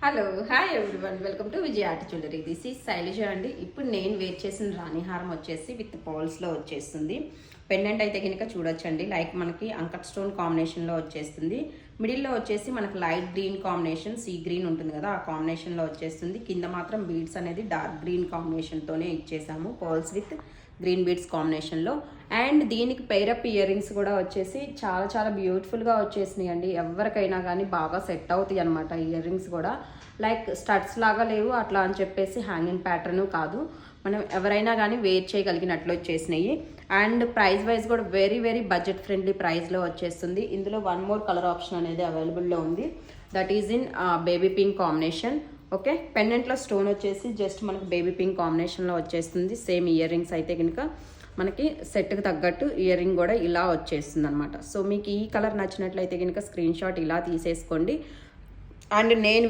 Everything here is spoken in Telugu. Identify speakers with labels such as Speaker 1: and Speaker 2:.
Speaker 1: Hello hi everyone welcome to Vijaya art jewellery. This is Shailaja అండి. ఇప్పుడు నేను వేర్ చేసిన రాణి హారం వచ్చేసి విత్ పర్ల్స్లో వచ్చేస్తుంది. పెండెంట్ అయితే కనుక చూడొచ్చండి, లైక్ మనకి అంకట్ స్టోన్ కాంబినేషన్లో వచ్చేస్తుంది. మిడిల్లో వచ్చేసి మనకి light green combination, sea green ఉంటుంది కదా, ఆ కాంబినేషన్లో వచ్చేస్తుంది. కింద మాత్రం బీడ్స్ అనేది డార్క్ గ్రీన్ కాంబినేషన్తోనే ఇచ్చేసాము, పర్ల్స్ విత్ గ్రీన్ బీడ్స్ కాంబినేషన్లో. అండ్ దీనికి పెయిరప్ ఇయర్ రింగ్స్ కూడా వచ్చేసి చాలా చాలా బ్యూటిఫుల్గా వచ్చేసినాయి అండి. ఎవరికైనా కానీ బాగా సెట్ అవుతాయి అనమాట ఇయర్ రింగ్స్ కూడా. లైక్ స్టడ్స్ లాగా లేవు అట్లా అని చెప్పేసి హ్యాంగింగ్ ప్యాటర్న్ కాదు, మనం ఎవరైనా కానీ వేర్ చేయగలిగినట్లు వచ్చేసినాయి. అండ్ ప్రైస్ వైజ్ కూడా వెరీ వెరీ బడ్జెట్ ఫ్రెండ్లీ ప్రైస్లో వచ్చేస్తుంది. ఇందులో వన్ మోర్ కలర్ ఆప్షన్ అనేది అవైలబుల్లో ఉంది, that is in baby pink combination. Okay, పెండెంట్లో స్టోన్ వచ్చేసి జస్ట్ మనకు బేబీ పింక్ కాంబినేషన్లో వచ్చేస్తుంది. సేమ్ ఇయర్ రింగ్స్ అయితే కనుక మనకి సెట్కి తగ్గట్టు ఇయర్ రింగ్ కూడా ఇలా వచ్చేస్తుంది అనమాట. సో మీకు ఈ కలర్ నచ్చినట్లయితే కనుక స్క్రీన్ షాట్ ఇలా తీసేసుకోండి. అండ్ నేను